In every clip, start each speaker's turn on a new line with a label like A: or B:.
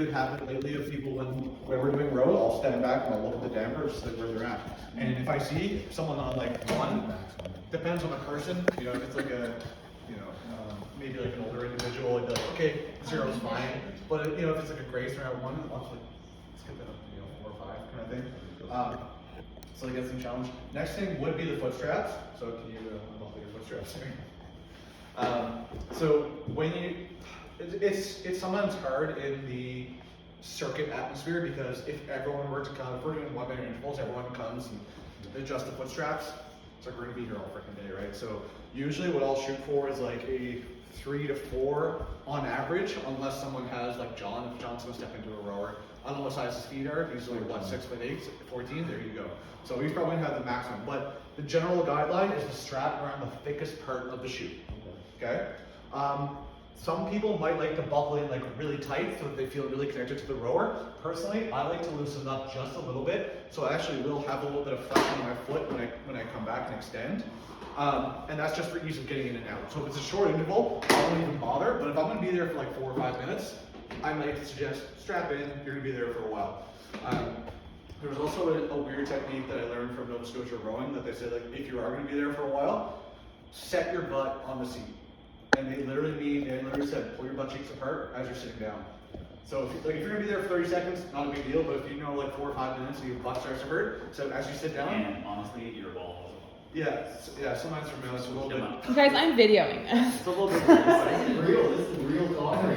A: good habit lately of people when we're doing row, I'll stand back and I'll look at the damper, just like where they're at. And if I see someone on like one, depends on the person, you know, if it's like a, you know, maybe like an older individual, I'd be like, okay, 0 is fine. But you know, if it's like a grace around 1, I'll just like skip it up, you know, 4 or 5 kind of thing. So I get some challenge. Next thing would be the foot straps. So can you unbuckle your foot straps here? So when you, it's sometimes hard in the circuit atmosphere because if everyone were to come, if we're doing 1 minute intervals, everyone comes and adjust the foot straps. It's like we're gonna be here all freaking day, right? So usually what I'll shoot for is like a 3 to 4 on average, unless someone has like John, if John's gonna step into a rower. I don't know what size his feet are, he's like what, 6'8", 14, there you go. So he's probably gonna have the maximum, but the general guideline is to strap around the thickest part of the shoe, okay? Some people might like to buckle in like really tight so that they feel really connected to the rower. Personally, I like to loosen up just a little bit, so I actually will have a little bit of flexion on my foot when I come back and extend. And that's just for ease of getting in and out. So if it's a short interval, I won't even bother, but if I'm gonna be there for like 4 or 5 minutes, I might suggest strap in, you're gonna be there for a while. There's also a weird technique that I learned from Nova Scotia rowing that they say, like, if you are gonna be there for a while, set your butt on the seat. And they literally said, pull your butt cheeks apart as you're sitting down. So if you're gonna be there for 30 seconds, not a big deal, but if you know like 4 or 5 minutes and your butt starts to hurt, so as you sit down.
B: And honestly, your balls.
A: Yeah, sometimes for me it's a little bit.
C: Guys, I'm videoing this.
A: It's a little bit.
B: This is real talk.
D: They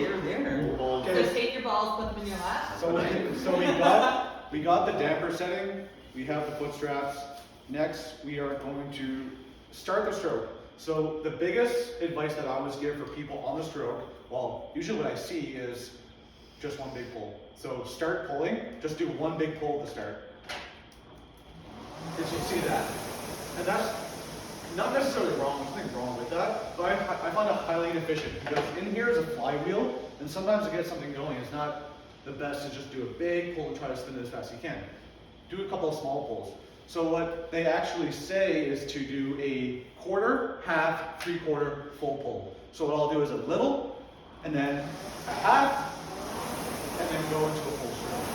D: are there.
A: Okay.
E: So take your balls, put them in your lap.
A: So we got the damper setting, we have the foot straps. Next, we are going to start the stroke. So the biggest advice that I always give for people on the stroke, well, usually what I see is just one big pull. So start pulling, just do one big pull at the start. As you see that. And that's not necessarily wrong, there's nothing wrong with that, but I find it highly inefficient because in here is a flywheel, and sometimes to get something going, it's not the best to just do a big pull and try to spin it as fast as you can. Do a couple of small pulls. So what they actually say is to do a quarter, half, 3/4, full pull. So what I'll do is a little, and then a half, and then go into a full stroke.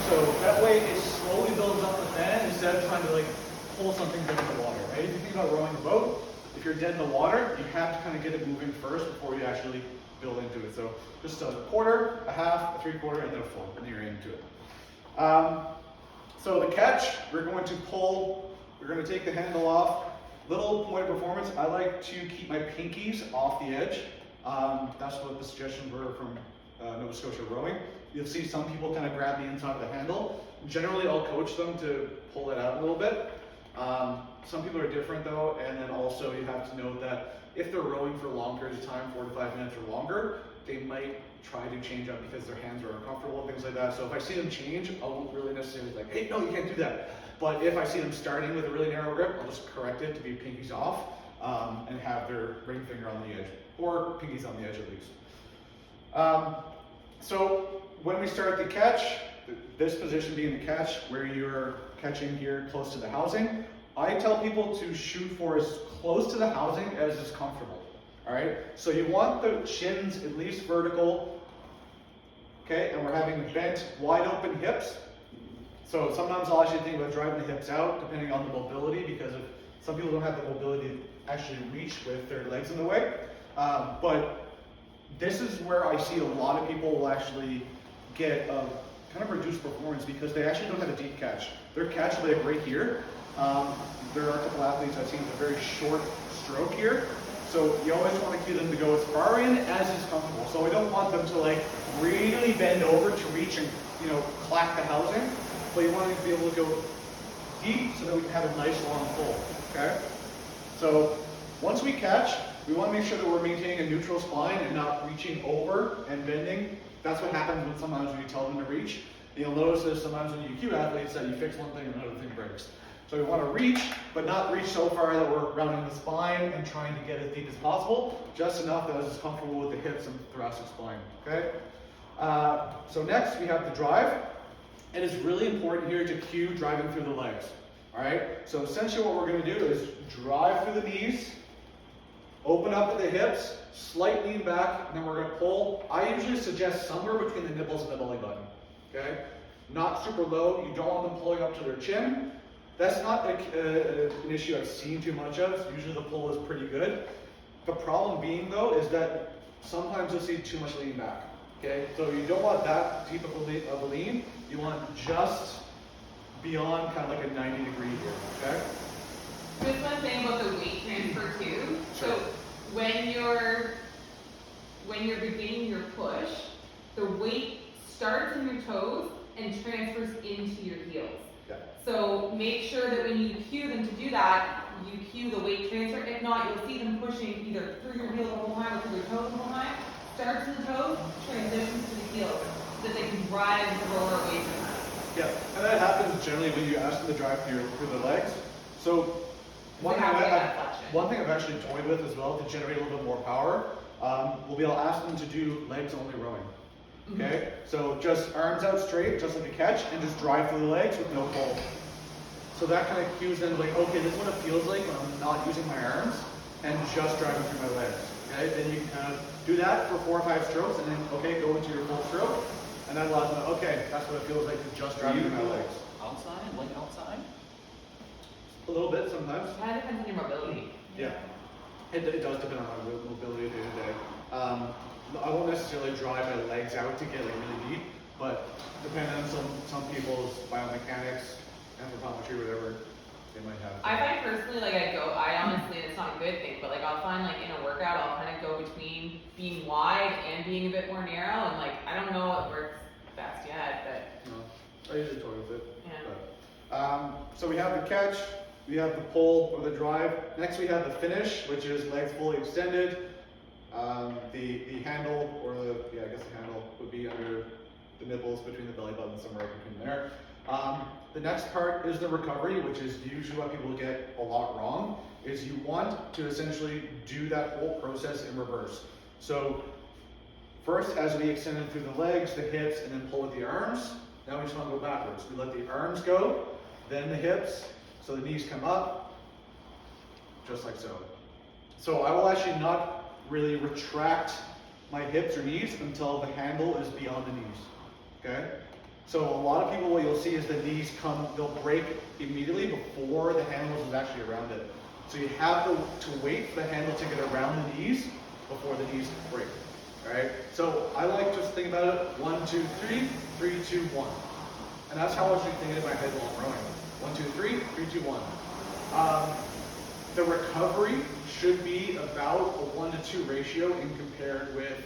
A: So that way it slowly builds up the bend instead of trying to like pull something dead in the water, right? If you think about rowing a boat, if you're dead in the water, you have to kind of get it moving first before you actually build into it. So just a quarter, a half, a 3/4, and then a full, and you're into it. So the catch, we're going to pull, we're going to take the handle off. Little point of performance, I like to keep my pinkies off the edge. That's what the suggestions were from Nova Scotia rowing. You'll see some people kind of grab the inside of the handle. Generally, I'll coach them to pull it out a little bit. Some people are different though, and then also you have to note that if they're rowing for long periods of time, 4 to 5 minutes or longer, they might try to change up because their hands are uncomfortable and things like that. So if I see them change, I won't really necessarily like, hey, no, you can't do that. But if I see them starting with a really narrow grip, I'll just correct it to be pinkies off and have their ring finger on the edge, or pinkies on the edge at least. So when we start the catch, this position being the catch, where you're catching here close to the housing, I tell people to shoot for as close to the housing as is comfortable. All right, so you want the shins at least vertical, okay, and we're having bent, wide open hips. So sometimes I'll actually think about driving the hips out, depending on the mobility, because if some people don't have the mobility to actually reach with their legs in the way. But this is where I see a lot of people will actually get kind of reduced performance because they actually don't have a deep catch. Their catch will be like right here. There are a couple athletes I've seen with a very short stroke here. So you always want to keep them to go as far in as is comfortable. So we don't want them to like really bend over to reach and, you know, clack the housing, but you want them to be able to go deep so that we can have a nice long pull, okay? So once we catch, we want to make sure that we're maintaining a neutral spine and not reaching over and bending. That's what happens when sometimes when you tell them to reach. And you'll notice that sometimes when you cue athletes that you fix one thing and another thing breaks. So we want to reach, but not reach so far that we're rounding the spine and trying to get as deep as possible, just enough that it's comfortable with the hips and thoracic spine, okay? So next we have the drive. It is really important here to cue driving through the legs, all right? So essentially what we're going to do is drive through the knees, Open up at the hips, slight lean back, and then we're gonna pull. I usually suggest somewhere between the nipples and the belly button, okay? Not super low, you don't want them pulling up to their chin. That's not an issue I've seen too much of. Usually the pull is pretty good. The problem being though is that sometimes you'll see too much lean back, okay? So you don't want that deep of a lean. You want just beyond kind of like a 90-degree here, okay?
E: Just one thing about the weight transfer too.
A: Sure.
E: So when you're beginning your push, the weight starts in your toes and transfers into your heels.
A: Yeah.
E: So make sure that when you cue them to do that, you cue the weight transfer. If not, you'll see them pushing either through your heels the whole time or through their toes the whole time. Starts in the toes, transitions to the heels, so that they can drive and throw her away from that.
A: Yeah, and that happens generally when you ask them to drive through the legs. So one thing, one thing I've actually toyed with as well to generate a little bit more power, will be I'll ask them to do legs only rowing. Okay, so just arms out straight, just like a catch, and just drive through the legs with no pull. So that kind of cues them like, okay, this is what it feels like when I'm not using my arms and just driving through my legs. Okay, then you can kind of do that for 4 or 5 strokes, and then okay, go into your full stroke, and then allow them, okay, that's what it feels like to just drive through my legs.
B: Outside, like outside?
A: A little bit sometimes.
E: It kind of depends on your mobility.
A: Yeah, it does depend on my mobility day to day. I won't necessarily drive my legs out to get like really deep, but depending on some people's biomechanics, anthropometry, whatever, they might have.
E: I find personally, like I honestly, it's not a good thing, but like I'll find like in a workout, I'll kind of go between being wide and being a bit more narrow, and like I don't know what works best yet, but.
A: No, I usually toy with it.
E: Yeah.
A: But, so we have the catch, we have the pull or the drive. Next we have the finish, which is legs fully extended. The handle, or I guess the handle would be under the nipples between the belly button, somewhere between there. The next part is the recovery, which is usually what people get a lot wrong, is you want to essentially do that whole process in reverse. So first, as we extend it through the legs, the hips, and then pull with the arms, now we just want to go backwards. We let the arms go, then the hips, so the knees come up, just like so. So I will actually not really retract my hips or knees until the handle is beyond the knees, okay? So a lot of people, what you'll see is the knees they'll break immediately before the handle is actually around it. So you have to wait for the handle to get around the knees before the knees break, all right? So I like just think about it, 1, 2, 3, 3, 2, 1. And that's how I should think in my head while I'm rowing. 1, 2, 3, 3, 2, 1. The recovery should be about a 1 to 2 ratio in compared with,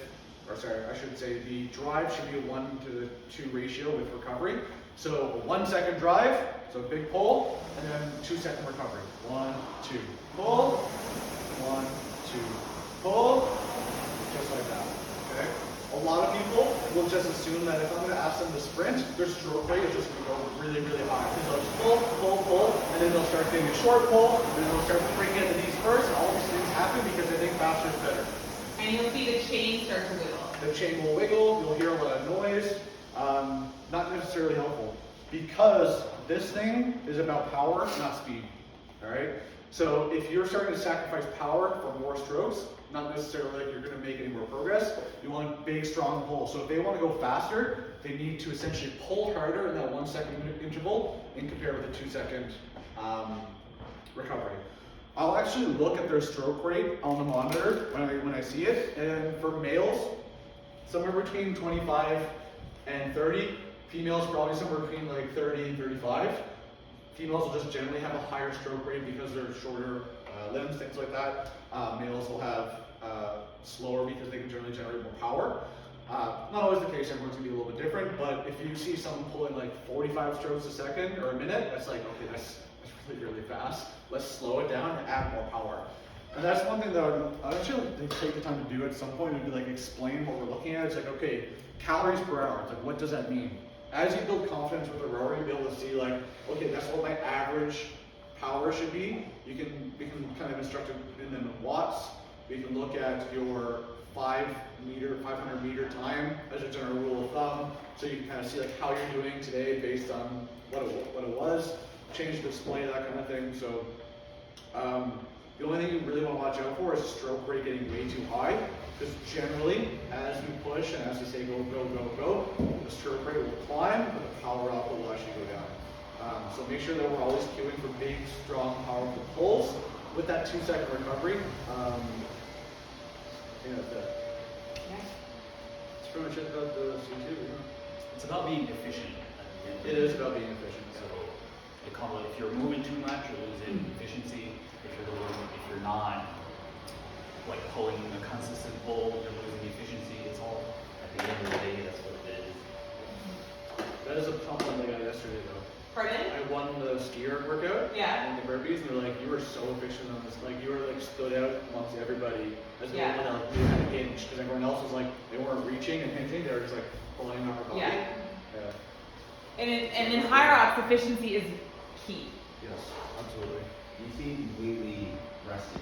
A: or sorry, I should say the drive should be a 1 to 2 ratio with recovery. So a 1 second drive, so big pull, and then 2 second recovery. 1, 2, pull, 1, 2, pull, just like that, okay? A lot of people will just assume that if I'm going to ask them to sprint, their stroke rate is just going to go really, really high. Because they'll just pull, pull, pull, and then they'll start getting a short pull, and then they'll start bringing in the knees first, and all these things happen because they think faster is better.
E: And you'll see the chain start to wiggle.
A: The chain will wiggle, you'll hear a lot of noise, not necessarily helpful. Because this thing is about power, not speed, all right? So if you're starting to sacrifice power for more strokes, not necessarily like you're going to make any more progress, you want big, strong pull. So if they want to go faster, they need to essentially pull harder in that 1 second interval and compare with a 2 second recovery. I'll actually look at their stroke rate on the monitor when I see it, and for males, somewhere between 25 and 30. Females probably somewhere between like 30 and 35. Females will just generally have a higher stroke rate because they're shorter limbs, things like that. Males will have slower because they can generally generate more power. Not always the case, everyone's gonna be a little bit different, but if you see someone pulling like 45 strokes a second or a minute, that's like, okay, that's really, really fast. Let's slow it down and add more power. And that's one thing that I'd actually take the time to do at some point and be like, explain what we're looking at. It's like, okay, calories per hour. It's like, what does that mean? As you build confidence with the rower, you'll be able to see like, okay, that's what my average power should be. We can kind of instruct it in watts. We can look at your 500 meter time as a general rule of thumb. So you can kind of see like how you're doing today based on what it was, change the display, that kind of thing. So The only thing you really want to watch out for is stroke rate getting way too high, because generally, as we push and as we say go, go, go, go, the stroke rate will climb, but the power output will actually go down. So make sure that we're always queuing for big, strong, powerful pulls with that 2-second recovery. I think that's it. That's pretty much it about the C2.
B: It's about being efficient.
A: It is about being efficient.
B: So if you're moving too much, you're losing efficiency. If you're not like pulling a consistent pull, you're losing efficiency. It's all at the end of the day, that's what it is.
A: That is a compliment I got yesterday though.
E: Pardon?
A: I won the skier workout.
E: Yeah.
A: And the burpees, and they're like, you were so efficient on this. Like, you were like stood out amongst everybody as the
E: Yeah.
A: one that like, kind of hinged, because everyone else was like, they weren't reaching and hinging, they were just like pulling on our body.
E: Yeah.
A: Yeah.
E: And in higher ops, efficiency is key.
A: Yes, absolutely.
F: You seem completely rested.